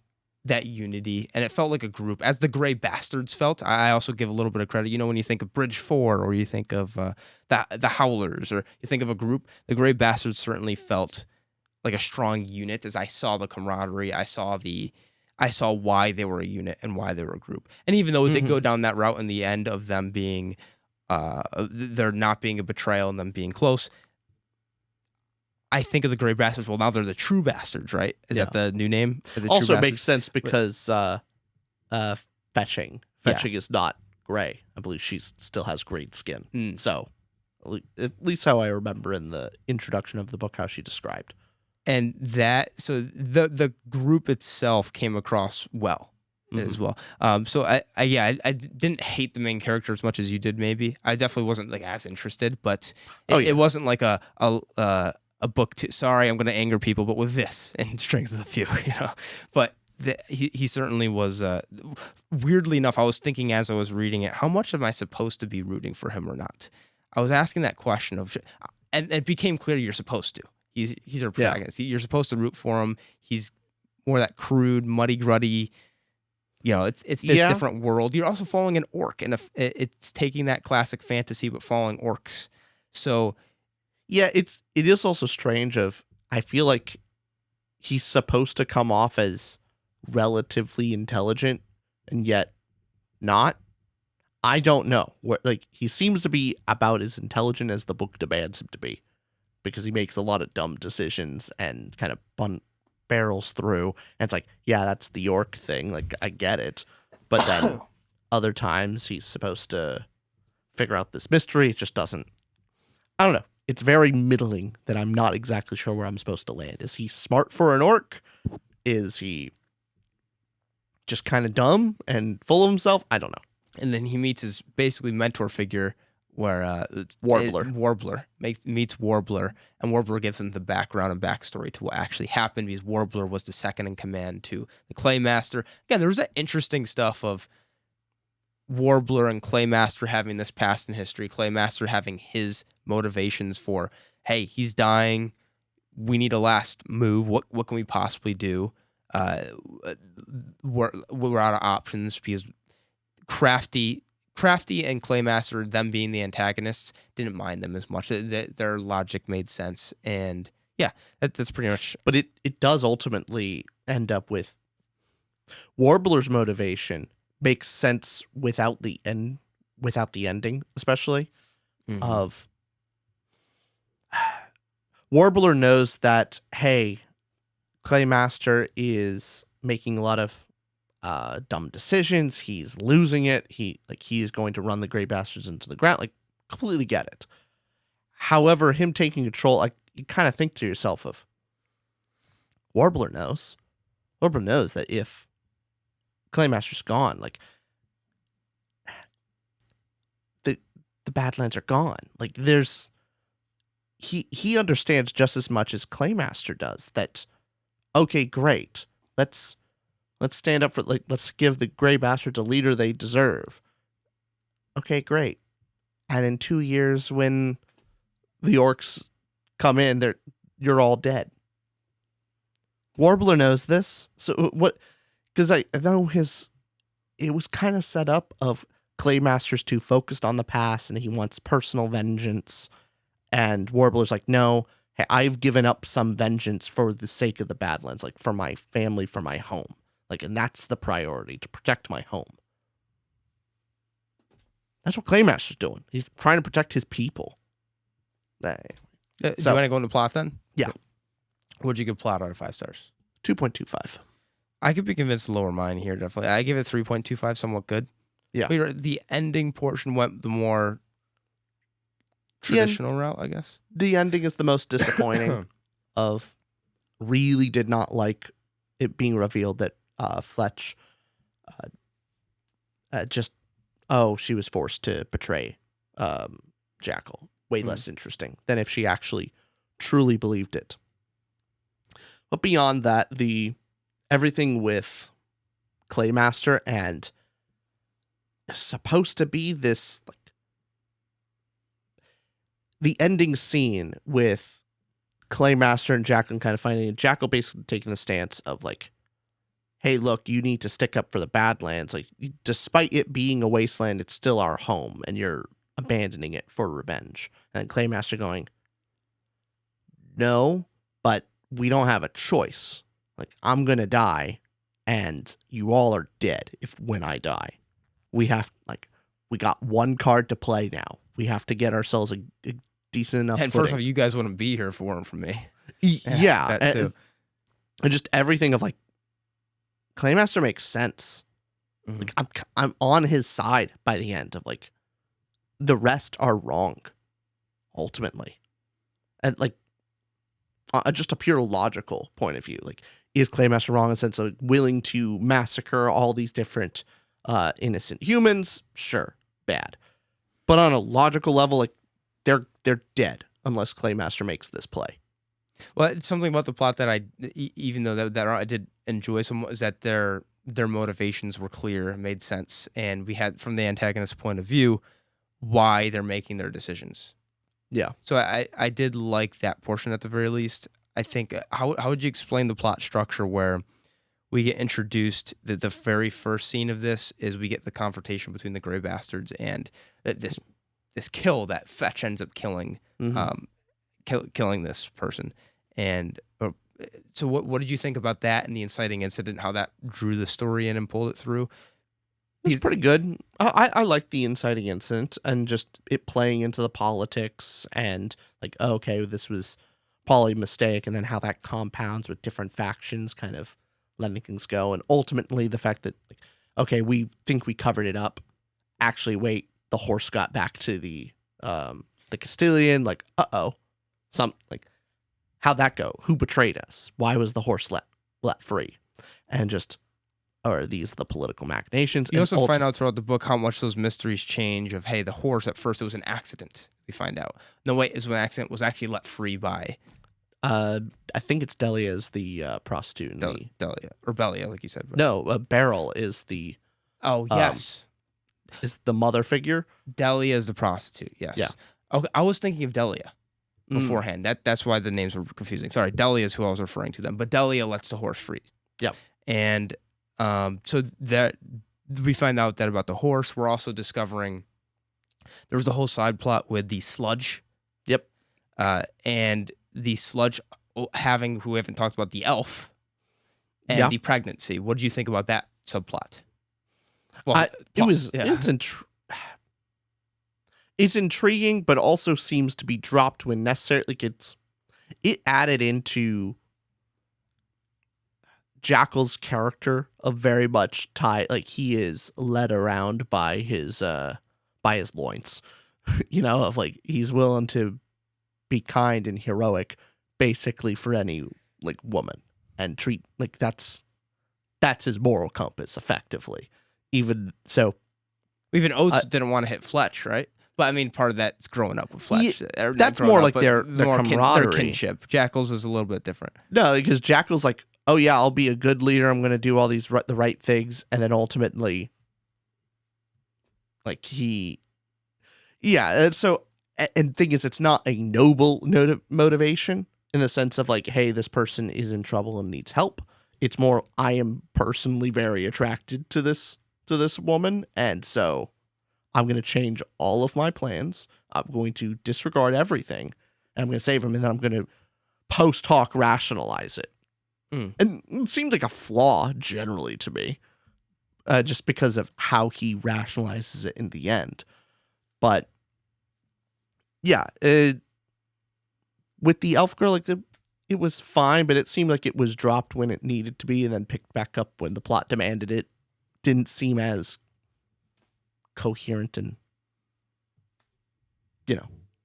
S2: that unity, and it felt like a group, as the Grey Bastards felt. I also give a little bit of credit. You know, when you think of Bridge 4, or you think of the Howlers, or you think of a group, the Grey Bastards certainly felt like a strong unit. As I saw the camaraderie, I saw why they were a unit and why they were a group. And even though it did go down that route in the end of them being, there not being a betrayal and them being close, I think of the Grey Bastards. Well, now they're the True Bastards, right? Is that the new name?
S1: Also makes sense because Fetching is not gray. I believe she still has great skin. So at least how I remember in the introduction of the book how she described.
S2: And so the group itself came across well as well. So I didn't hate the main character as much as you did. Maybe I definitely wasn't like as interested, but it wasn't like a book. Sorry, I'm going to anger people, but with this and Strength of the Few, you know. But he certainly was. Weirdly enough, I was thinking as I was reading it, how much am I supposed to be rooting for him or not? I was asking that question and it became clear you're supposed to. He's our protagonist. You're supposed to root for him. He's more that crude, muddy, gruddy. You know, it's this different world. You're also following an orc, and it's taking that classic fantasy but following orcs. So,
S1: yeah, it is also strange. I feel like he's supposed to come off as relatively intelligent, and yet not. I don't know. He seems to be about as intelligent as the book demands him to be, because he makes a lot of dumb decisions and kind of barrels through. And it's like, yeah, that's the orc thing. Like, I get it. But then other times he's supposed to figure out this mystery. It just doesn't. I don't know. It's very middling that I'm not exactly sure where I'm supposed to land. Is he smart for an orc? Is he just kind of dumb and full of himself? I don't know.
S2: And then he meets his basically mentor figure, where Warbler meets Warbler, and Warbler gives him the background and backstory to what actually happened, because Warbler was the second in command to the Claymaster. Again, there was that interesting stuff of Warbler and Claymaster having this past in history, Claymaster having his motivations for, hey, he's dying, we need a last move, what can we possibly do? We're out of options, because Crafty and Claymaster, them being the antagonists, didn't mind them as much. Their logic made sense, and yeah, that's pretty much.
S1: But it does ultimately end up with Warbler's motivation makes sense without the ending, especially of Warbler knows that, hey, Claymaster is making a lot of dumb decisions. He's losing it. He is going to run the Grey Bastards into the ground. Like, completely get it. However, him taking control, like, you kind of think to yourself of, Warbler knows that if Claymaster's gone, like, the Badlands are gone. Like, he understands just as much as Claymaster does that, okay, great. Let's Let's stand up for, like, let's give the Grey Bastards a leader they deserve. Okay, great. And in 2 years, when the orcs come in, you're all dead. Warbler knows this. So what? Because I know it was kind of set up of Claymaster's too focused on the past and he wants personal vengeance. And Warbler's like, no, hey, I've given up some vengeance for the sake of the Badlands, like for my family, for my home. Like, and that's the priority, to protect my home. That's what Claymaster's doing. He's trying to protect his people.
S2: Do you want to go into plot then?
S1: Yeah.
S2: What'd you give plot out of 5 stars?
S1: 2.25.
S2: I could be convinced to lower mine here, definitely. I give it 3.25, somewhat good.
S1: Yeah.
S2: The ending portion went the more traditional route, I guess.
S1: The ending is the most disappointing of really did not like it being revealed that Fletch she was forced to betray Jackal. Way less interesting than if she actually truly believed it. But beyond that, everything with Claymaster and supposed to be this, like, the ending scene with Claymaster and Jackal kind of finding Jackal basically taking the stance of like, hey, look, you need to stick up for the Badlands. Like, despite it being a wasteland, it's still our home, and you're abandoning it for revenge. And Claymaster going, no, but we don't have a choice. Like, I'm gonna die, and you all are dead when I die. We got one card to play now. We have to get ourselves a decent enough
S2: And
S1: footing.
S2: first off, you guys wouldn't be here if it weren't for me.
S1: Yeah.
S2: That too.
S1: And just everything of, like, Claymaster makes sense.
S2: Mhm.
S1: Like, I'm on his side by the end of, like, the rest are wrong, ultimately. And, like, just a pure logical point of view. Like, is Claymaster wrong in the sense of willing to massacre all these different innocent humans? Sure, bad. But on a logical level, like, they're dead unless Claymaster makes this play.
S2: Well, it's something about the plot that even though that I did enjoy somewhat, is that their motivations were clear, made sense, and we had, from the antagonist's point of view, why they're making their decisions.
S1: Yeah.
S2: So I did like that portion at the very least. I think, how would you explain the plot structure where we get introduced, the very first scene of this is we get the confrontation between the Grey Bastards and this kill that Fetch ends up killing, killing this person. And so what did you think about that and the inciting incident, how that drew the story in and pulled it through?
S1: It's pretty good. I like the inciting incident and just it playing into the politics and, like, okay, this was probably a mistake, and then how that compounds with different factions kind of letting things go. And ultimately the fact that, like, okay, we think we covered it up. Actually, wait, the horse got back to the Castilian, like, how'd that go? Who betrayed us? Why was the horse let free? And just, are these the political machinations?
S2: You also find out throughout the book how much those mysteries change of, hey, the horse, at first it was an accident. We find out. No, wait, is when an accident was actually let free by...
S1: I think it's Delia is the prostitute.
S2: Delia. Or Belia, like you said. Right?
S1: No, Beryl is the...
S2: Oh, yes.
S1: Is the mother figure.
S2: Delia is the prostitute, yes.
S1: Yeah.
S2: Okay, I was thinking of Delia beforehand. That's why the names were confusing. Sorry, Delia is who I was referring to them. But Delia lets the horse free.
S1: Yep.
S2: And so that we find out that about the horse. We're also discovering there was the whole side plot with the sludge.
S1: Yep.
S2: And the sludge who we haven't talked about, the elf and the pregnancy. What did you think about that subplot? Well,
S1: it's intriguing, but also seems to be dropped when necessary. Like, it added into Jackal's character of very much like he is led around by his loins, of, like, he's willing to be kind and heroic basically for any, like, woman, and treat, like, that's his moral compass effectively. Even
S2: Oates didn't want to hit Fletch, right? But I mean, part of that's growing up with Fletch.
S1: That's more like their camaraderie.
S2: Their kinship. Jackal's is a little bit different.
S1: No, because Jackal's like, oh yeah, I'll be a good leader. I'm going to do all these the right things. And then ultimately, like and so, and thing is, it's not a noble motivation in the sense of like, hey, this person is in trouble and needs help. It's more, I am personally very attracted to this woman, and so I'm going to change all of my plans. I'm going to disregard everything, and I'm going to save him, and then I'm going to post hoc rationalize it. And it seems like a flaw generally to me, just because of how he rationalizes it in the end. But yeah, with the elf girl, like it was fine, but it seemed like it was dropped when it needed to be and then picked back up when the plot demanded it. Didn't seem as coherent and,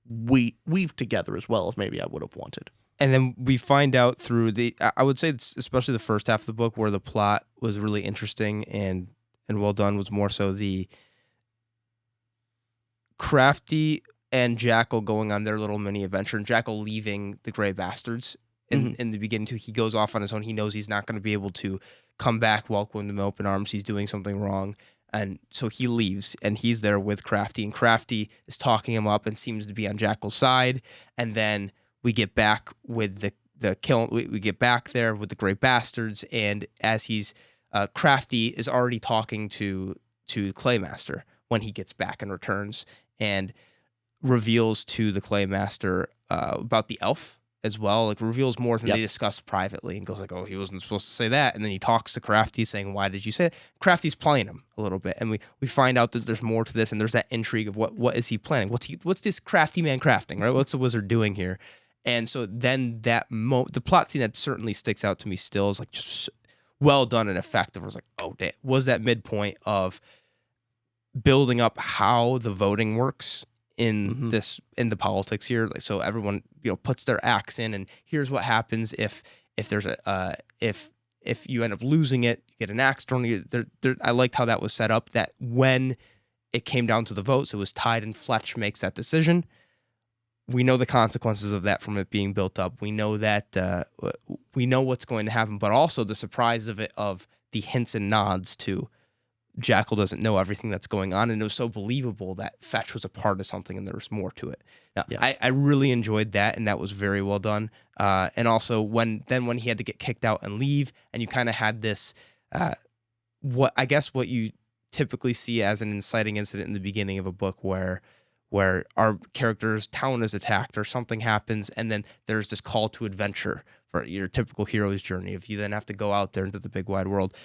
S1: weave together as well as maybe I would have wanted.
S2: And then we find out through I would say it's especially the first half of the book where the plot was really interesting and well done, was more so the Crafty and Jackal going on their little mini adventure, and Jackal leaving the Grey Bastards in the beginning too. He goes off on his own. He knows he's not going to be able to come back, welcome them open arms. He's doing something wrong. And so he leaves, and he's there with Crafty, and Crafty is talking him up and seems to be on Jackal's side. And then we get back with the kill. We get back there with the Grey Bastards, and as he's Crafty is already talking to Claymaster when he gets back and returns, and reveals to the Claymaster about the elf as well. Like, reveals more than they discussed privately, and goes like, oh, he wasn't supposed to say that. And then he talks to Crafty saying, why did you say it? Crafty's playing him a little bit, and we find out that there's more to this, and there's that intrigue of what is he planning? What's this crafty man crafting, right? What's the wizard doing here? And so then the plot scene that certainly sticks out to me still is like just well done and effective. I was like, oh, damn. Was that midpoint of building up how the voting works in the politics here? Like, so everyone, puts their axe in, and here's what happens if there's if you end up losing it, you get an axe thrown. I liked how that was set up, that when it came down to the votes, it was tied and Fletch makes that decision. We know the consequences of that from it being built up. We know that we know what's going to happen, but also the surprise of it, of the hints and nods to Jackal doesn't know everything that's going on, and it was so believable that Fetch was a part of something and there was more to it. Now, I really enjoyed that, and that was very well done. And also when he had to get kicked out and leave, and you kind of had this, what you typically see as an inciting incident in the beginning of a book where our character's town is attacked or something happens, and then there's this call to adventure for your typical hero's journey. If you then have to go out there into the big wide world,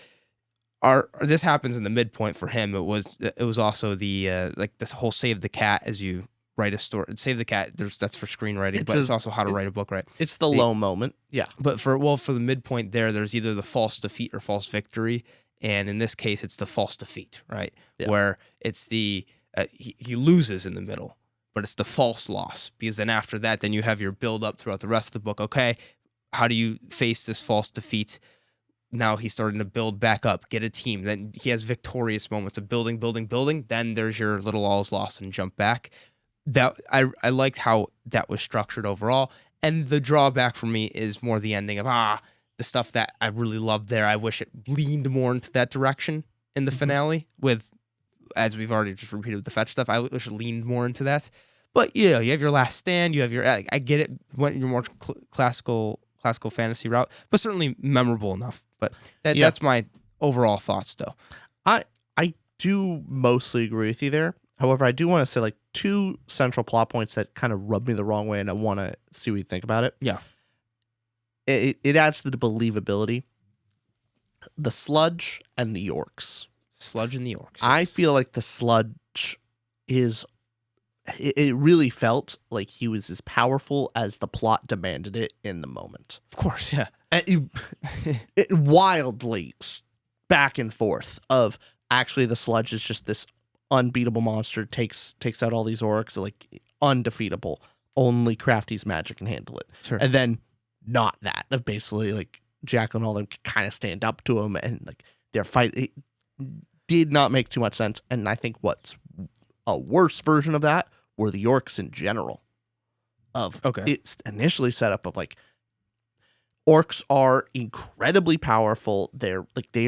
S2: this happens in the midpoint for him. It was also the like this whole save the cat as you write a story. Save the cat. That's for screenwriting, but it's also how to write a book, right?
S1: It's the low moment, yeah.
S2: But for the midpoint there's either the false defeat or false victory, and in this case, it's the false defeat, right? Yeah. Where it's the he loses in the middle, but it's the false loss, because then after that, then you have your build up throughout the rest of the book. Okay, how do you face this false defeat? Now he's starting to build back up, get a team. Then he has victorious moments of building. Then there's your little all's lost and jump back. That I liked how that was structured overall. And the drawback for me is more the ending of the stuff that I really loved there. I wish it leaned more into that direction in the finale with, as we've already just repeated with the Fetch stuff. I wish it leaned more into that. But you have your last stand. You have your, I get it, went your more classical fantasy route, but certainly memorable enough. But that's my overall thoughts, though.
S1: I do mostly agree with you there. However, I do want to say like two central plot points that kind of rub me the wrong way, and I want to see what you think about it.
S2: Yeah.
S1: It adds to the believability. The sludge and the orcs.
S2: Sludge and the orcs.
S1: I feel like the sludge is... It really felt like he was as powerful as the plot demanded it in the moment.
S2: Of course, yeah.
S1: And it wildly back and forth of actually the sludge is just this unbeatable monster, takes out all these orcs, like undefeatable. Only Crafty's magic can handle it.
S2: Sure.
S1: And then not that. Of basically like Jackal and all them kind of stand up to him, and like their fight, it did not make too much sense. And I think what's a worse version of that were the orcs in general. It's initially set up of like Orcs are incredibly powerful. They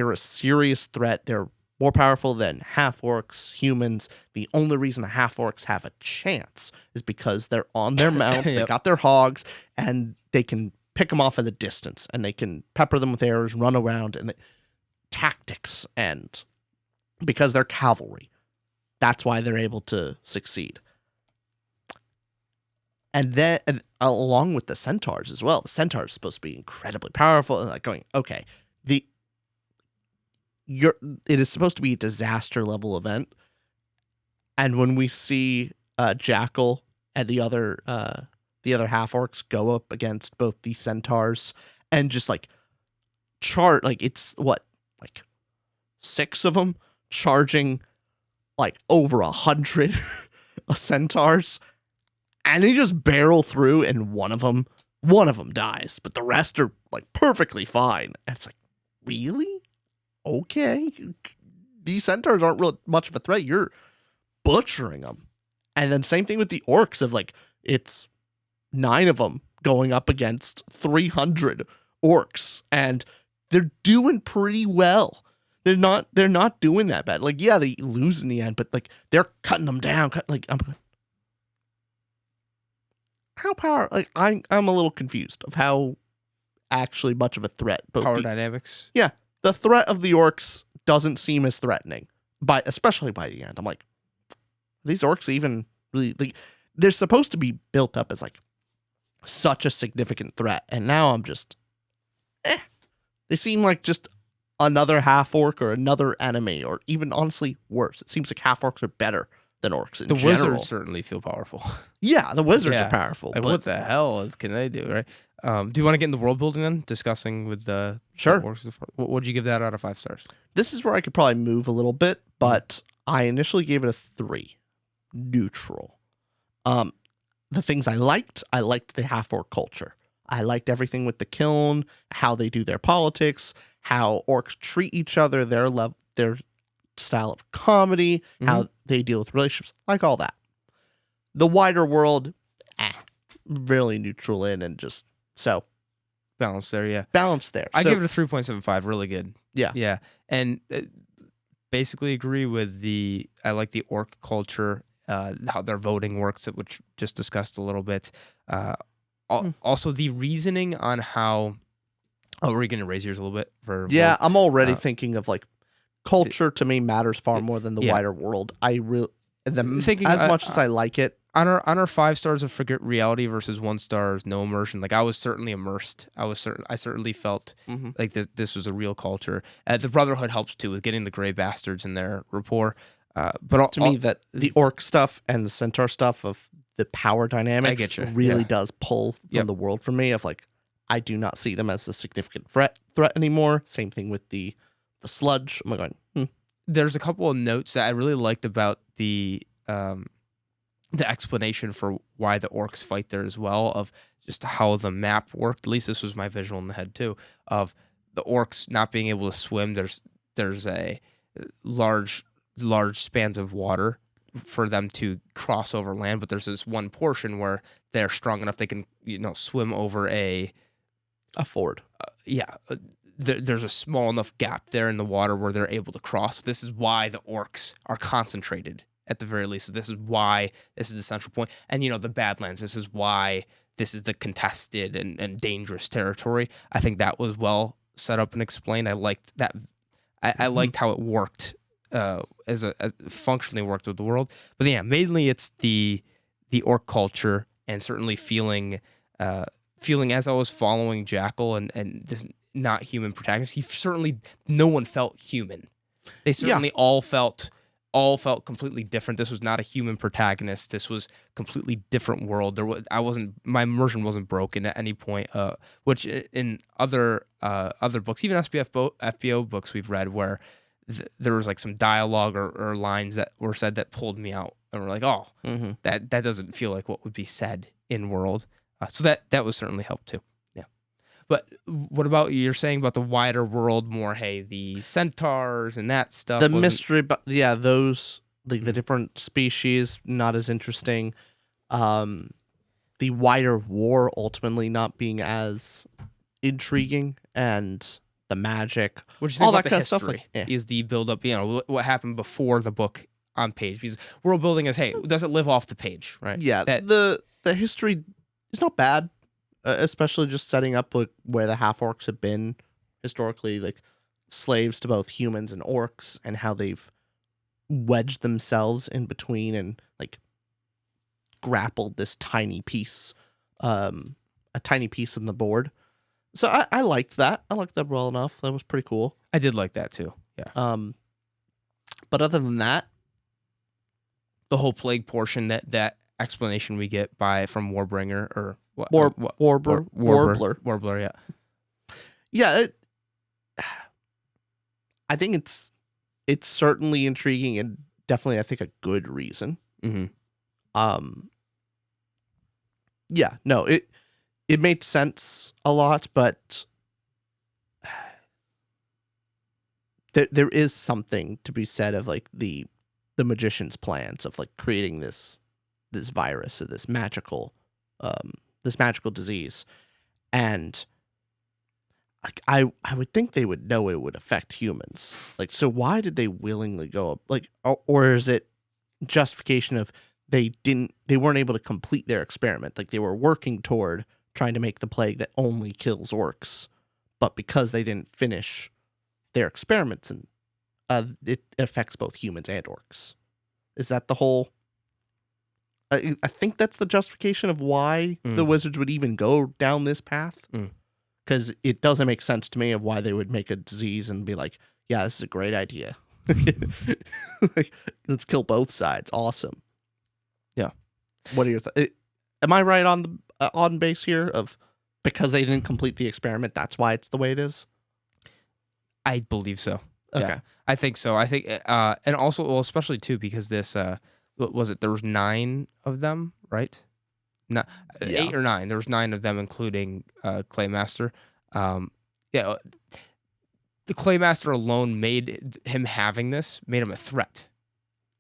S1: are a serious threat. They're more powerful than half-orcs, humans. The only reason the half-orcs have a chance is because they're on their mounts, they got their hogs, and they can pick them off at a distance, and they can pepper them with arrows, run around, and tactics, and because they're cavalry. That's why they're able to succeed. And then, along with the centaurs as well, the centaurs are supposed to be incredibly powerful, and like going, okay, it is supposed to be a disaster level event. And when we see Jackal and the other half orcs go up against both the centaurs and just like it's what, like 6 of them charging like over 100 centaurs, and they just barrel through, and one of them dies, but the rest are like perfectly fine. And it's like, really? Okay, these centaurs aren't real much of a threat. You're butchering them. And then same thing with the orcs of like, it's 9 of them going up against 300 orcs, and they're doing pretty well. They're not doing that bad. Like, yeah, they lose in the end, but like they're cutting them down. I'm a little confused of how actually much of a threat.
S2: Power dynamics.
S1: Yeah. The threat of the orcs doesn't seem as threatening, especially by the end. I'm like, these orcs even really, like, they're supposed to be built up as like such a significant threat, and now I'm just, they seem like just another half orc or another enemy, or even honestly worse. It seems like half orcs are better than orcs in general.
S2: The wizards certainly feel powerful.
S1: Yeah, the wizards are powerful.
S2: Like, what the hell can they do, right? Do you want to get into world building then? Discussing with the
S1: sure.
S2: The orcs. What would you give that out of 5 stars?
S1: This is where I could probably move a little bit, but I initially gave it a 3. Neutral. The things I liked the half orc culture. I liked everything with the kiln, how they do their politics, how orcs treat each other, their style of comedy, how they deal with relationships, like all that. The wider world, really neutral in, and just so
S2: balance there, yeah.
S1: Balance there.
S2: I give it a 3.75, really good.
S1: Yeah.
S2: Yeah. And basically agree with I like the orc culture, how their voting works, which just discussed a little bit. Also the reasoning on how, we're going to raise yours a little bit for world.
S1: I'm already thinking of like culture to me matters far more than the wider world. I really thinking as much as I like it.
S2: On our 5 stars of forget reality versus 1 stars no immersion, like I was certainly immersed. I certainly felt like this was a real culture. The Brotherhood helps too with getting the gray bastards in their rapport. But to me, that the orc stuff and the centaur stuff of the power dynamics really does pull from the world for me. Of like, I do not see them as a significant threat anymore. Same thing with the sludge. I'm going. There's a couple of notes that I really liked about the explanation for why the orcs fight there as well, of just how the map worked. At least this was my visual in the head too, of the orcs not being able to swim. There's a large spans of water for them to cross over land, but there's this one portion where they're strong enough they can swim over a
S1: ford.
S2: There's a small enough gap there in the water where they're able to cross. This is why the orcs are concentrated at the very least. So this is why this is the central point. And the Badlands, this is why this is the contested and dangerous territory. I think that was well set up and explained. I liked that. I liked how it worked. As functionally worked with the world. But yeah, mainly it's the orc culture, and certainly feeling as I was following Jackal and this not human protagonist, no one felt human. They certainly all felt completely different. This was not a human protagonist. This was completely different world. My immersion wasn't broken at any point, which in other books, even SPFBO books we've read, where there was like some dialogue or lines that were said that pulled me out, and we're like, that doesn't feel like what would be said in world. So that was certainly helped too. Yeah. But what about you're saying about the wider world more? Hey, the centaurs and that stuff.
S1: The mystery, those the different species not as interesting. The wider war ultimately not being as intriguing, and the magic,
S2: What do you think
S1: all
S2: about
S1: that
S2: the
S1: kind of stuff.
S2: history?
S1: Like,
S2: Is the build up, what happened before the book on page? Because world building is, hey, does it live off the page, right?
S1: yeah, the history is not bad, especially just setting up like where the half orcs have been historically, like slaves to both humans and orcs, and how they've wedged themselves in between and like grappled this tiny piece, a tiny piece in the board. So I liked that. I liked that well enough. That was pretty cool.
S2: I did like that too. Yeah.
S1: But other than that,
S2: The whole plague portion, that explanation we get from Warbringer or what?
S1: Warbler.
S2: Yeah.
S1: I think it's certainly intriguing and definitely, I think, a good reason.
S2: Mm-hmm.
S1: Yeah, no, it made sense a lot, but there is something to be said of like the magician's plans of like creating this virus or this magical disease, and like I would think they would know it would affect humans. Like, so why did they willingly go up? Like, or is it justification of they weren't able to complete their experiment? Like, they were working toward trying to make the plague that only kills orcs, but because they didn't finish their experiments, and it affects both humans and orcs. Is that the whole? I think that's the justification of why the wizards would even go down this path. Because it doesn't make sense to me of why they would make a disease and be like, yeah, this is a great idea. Like, let's kill both sides. Awesome.
S2: Yeah.
S1: What are your thoughts? Am I right on base here of because they didn't complete the experiment, that's why it's the way it is?
S2: I believe so.
S1: Okay.
S2: Yeah, I think so. I think, and also, well, especially too, because this, what was it? There was 9 of them, right? No, 8 or 9. There was 9 of them, including Claymaster. The Claymaster alone made him a threat.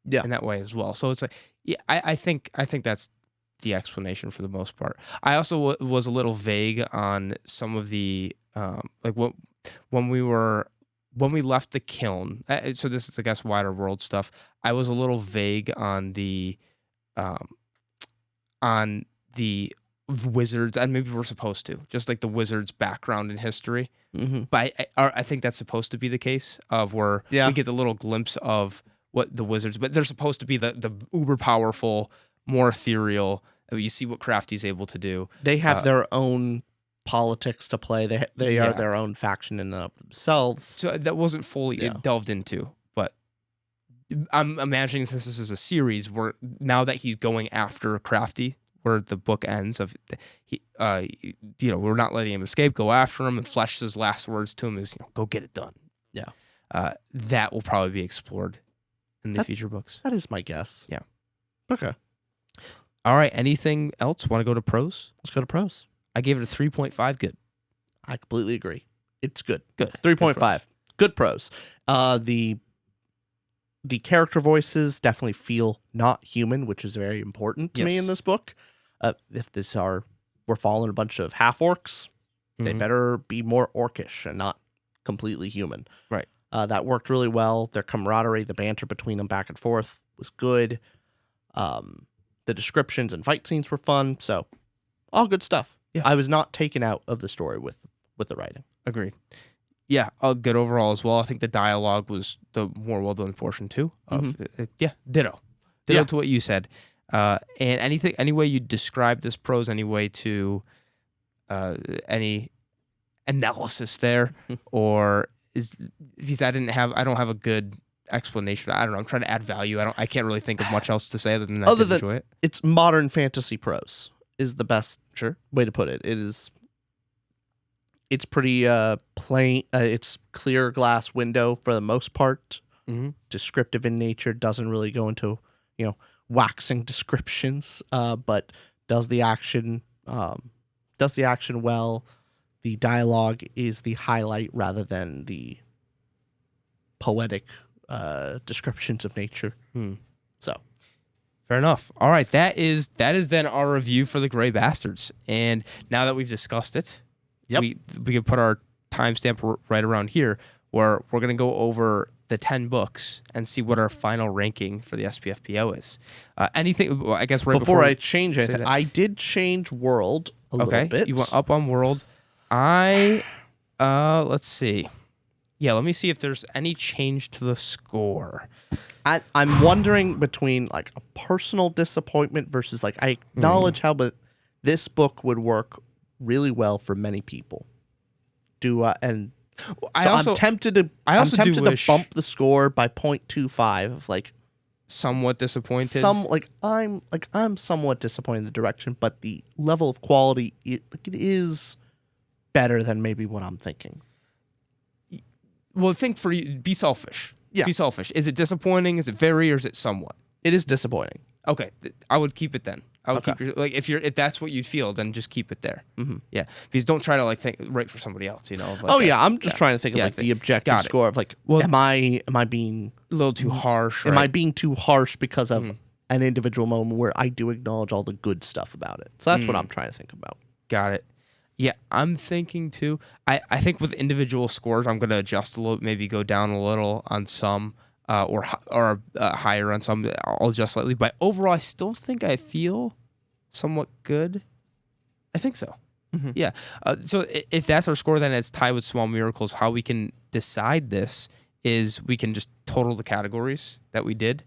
S1: Yeah.
S2: In that way as well. So it's like, yeah, I think that's the explanation for the most part. I also was a little vague on some of the when we left the kiln. So this is, I guess, wider world stuff. I was a little vague on the wizards, and maybe we're supposed to, just like the wizards' background and history.
S1: Mm-hmm.
S2: But I think that's supposed to be the case of where we get the little glimpse of what the wizards, but they're supposed to be the uber powerful, more ethereal. You see what Crafty's able to do.
S1: They have their own politics to play. They are their own faction in and of themselves.
S2: So that wasn't fully delved into, but I'm imagining since this is a series where now that he's going after Crafty, where the book ends of we're not letting him escape, go after him, and Flesh's last words to him is, go get it done.
S1: Yeah.
S2: That will probably be explored in the future books.
S1: That is my guess.
S2: Yeah.
S1: Okay.
S2: All right. Anything else? Want to go to Prose?
S1: Let's go to Prose.
S2: I gave it a 3.5. Good.
S1: I completely agree. It's good.
S2: Good.
S1: 3.5. Good prose. The character voices definitely feel not human, which is very important to me in this book. If we're following a bunch of half orcs, they better be more orcish and not completely human.
S2: Right.
S1: That worked really well. Their camaraderie, the banter between them back and forth was good. The descriptions and fight scenes were fun. So all good stuff. Yeah. I was not taken out of the story with the writing.
S2: Agreed. Yeah, good overall as well. I think the dialogue was the more well-done portion too. Ditto to what you said. And any way you describe this prose, any way to any analysis there, or because I don't have a good explanation. I don't know. I'm trying to add value. I can't really think of much else to say other than I did enjoy it.
S1: It's modern fantasy prose is the best way to put it. It's pretty plain. It's clear glass window for the most part.
S2: Mm-hmm.
S1: Descriptive in nature, doesn't really go into waxing descriptions, but does the action well. The dialogue is the highlight rather than the poetic descriptions of nature. So
S2: fair enough. All right, that is then our review for the Gray Bastards. And now that we've discussed it,
S1: Yep.
S2: we could put our timestamp right around here, where we're going to go over the 10 books and see what our final ranking for the SPFBO is. Anything, well, I guess
S1: before I change
S2: say
S1: it,
S2: that-
S1: I did change World a little bit.
S2: You went up on World. Let's see. Yeah, let me see if there's any change to the score.
S1: I'm wondering between like a personal disappointment versus like I acknowledge how, but this book would work really well for many people. I'm tempted to bump the score by 0.25. Like
S2: somewhat disappointed.
S1: I'm somewhat disappointed in the direction, but the level of quality it is better than maybe what I'm thinking.
S2: Well, think for you. Be selfish.
S1: Yeah.
S2: Be selfish. Is it disappointing? Is it very, or is it somewhat?
S1: It is disappointing.
S2: Okay, I would keep it then. I would
S1: Okay.
S2: keep if that's what you'd feel, then just keep it there.
S1: Mm-hmm.
S2: Yeah, because don't try to like write for somebody else. You know.
S1: I'm just trying to think of like the objective score of like, am I being
S2: a little too harsh?
S1: Am I being too harsh because of an individual moment where I do acknowledge all the good stuff about it? So that's what I'm trying to think about.
S2: Got it. Yeah, I'm thinking too. I think with individual scores, I'm going to adjust a little, maybe go down a little on some, or higher on some. I'll adjust slightly. But overall, I still think I feel somewhat good. I think so.
S1: Mm-hmm.
S2: Yeah. So if that's our score, then it's tied with Small Miracles. How we can decide this is we can just total the categories that we did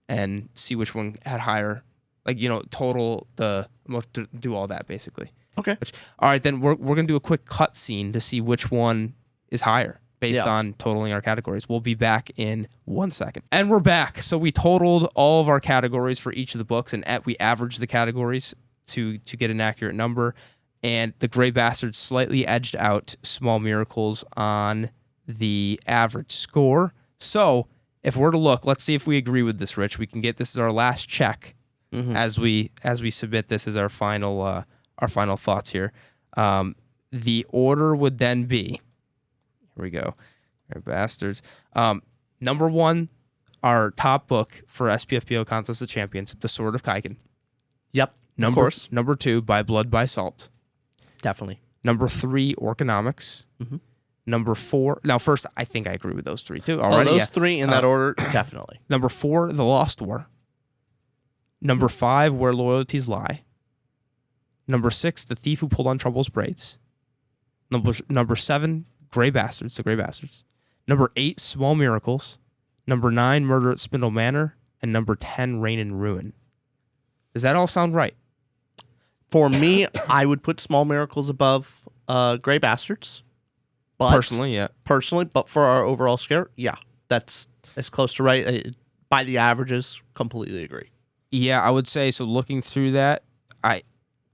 S2: and see which one had higher. Like, total do all that basically.
S1: Okay.
S2: All right, then we're going to do a quick cut scene to see which one is higher based on totaling our categories. We'll be back in 1 second. And we're back. So we totaled all of our categories for each of the books, and we averaged the categories to get an accurate number. And The Gray Bastards slightly edged out Small Miracles on the average score. So if we're to look, let's see if we agree with this, Rich. We can get this as our last check as we submit this as our final thoughts here. The order would then be, here we go, Bastards. Number one, our top book for SPFBO Contest of Champions, The Sword of Kaiken.
S1: Yep, of course.
S2: Number two, By Blood, by Salt.
S1: Definitely.
S2: Number three, Orconomics. Number four, now first, I think I agree with those three too. Already,
S1: those three in that order, definitely.
S2: Number four, The Lost War. Number five, Where Loyalties Lie. Number six, The Thief Who Pulled on Trouble's Braids. Number seven, Gray Bastards, The Gray Bastards. Number 8, Small Miracles. Number 9, Murder at Spindle Manor. And number 10, Reign and Ruin. Does that all sound right?
S1: For me, I would put Small Miracles above Gray Bastards. But Personally, but for our overall score, yeah, that's as close to right. By the averages, completely agree.
S2: Yeah, I would say, so looking through that, I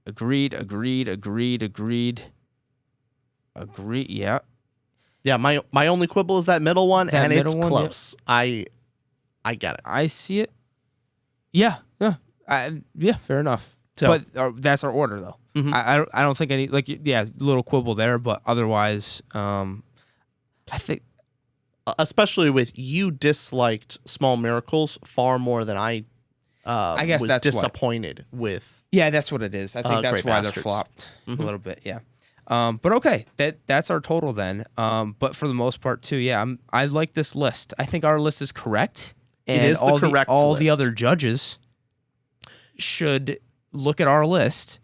S2: agreed, yeah.
S1: Yeah, my only quibble is that middle one, and it's close. Yeah. I get it.
S2: I see it. Yeah, fair enough.
S1: So,
S2: but that's our order, though. Mm-hmm. I don't think any, little quibble there, but otherwise, I think...
S1: Especially with you disliked Small Miracles far more than I
S2: guess
S1: was
S2: that's
S1: disappointed with.
S2: Yeah, that's what it is. I think that's why they're flopped a little bit, yeah. But okay, that's our total then. But for the most part, too, yeah, I like this list. I think our list is correct. And
S1: it is the correct list.
S2: All the other judges should look at our list.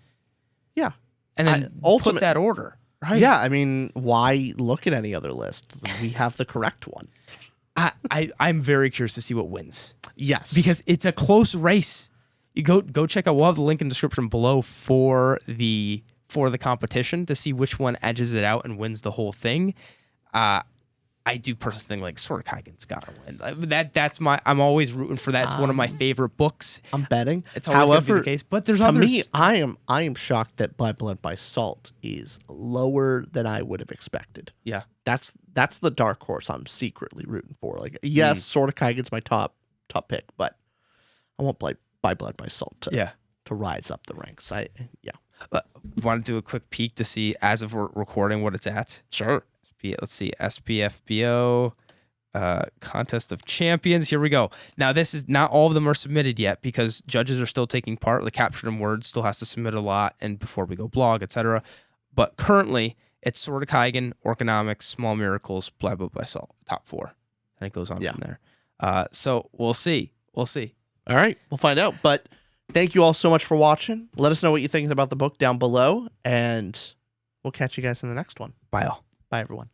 S1: Yeah.
S2: And then put that order. Right?
S1: Yeah, I mean, why look at any other list? We have the correct one.
S2: I'm very curious to see what wins.
S1: Yes.
S2: Because it's a close race. You go check out, we'll have the link in the description below for the competition to see which one edges it out and wins the whole thing. I do personally think Sword of Kaiken's gotta win. That's I'm always rooting for that. It's one of my favorite books.
S1: I'm betting.
S2: It's always gonna be the case. But there's others.
S1: To me, I am shocked that By Blood by Salt is lower than I would have expected.
S2: Yeah.
S1: That's the dark horse I'm secretly rooting for. Like, yes, Sword of Kaiken's my top pick, but I want By Blood by Salt to rise up the ranks.
S2: Want to do a quick peek to see, as of we're recording, what it's at?
S1: Sure.
S2: Let's see, SPFBO Contest of Champions. Here we go. Now, this is not all of them are submitted yet because judges are still taking part. The Captured in Words still has to submit a lot, and before we go blog, etc. But currently, It's Sword of Kaigen, Orconomics, Small Miracles, Blah Blah Blah, top 4. And it goes on from there. So we'll see. We'll see.
S1: All right, we'll find out. But thank you all so much for watching. Let us know what you think about the book down below, and we'll catch you guys in the next one.
S2: Bye all.
S1: Bye, everyone.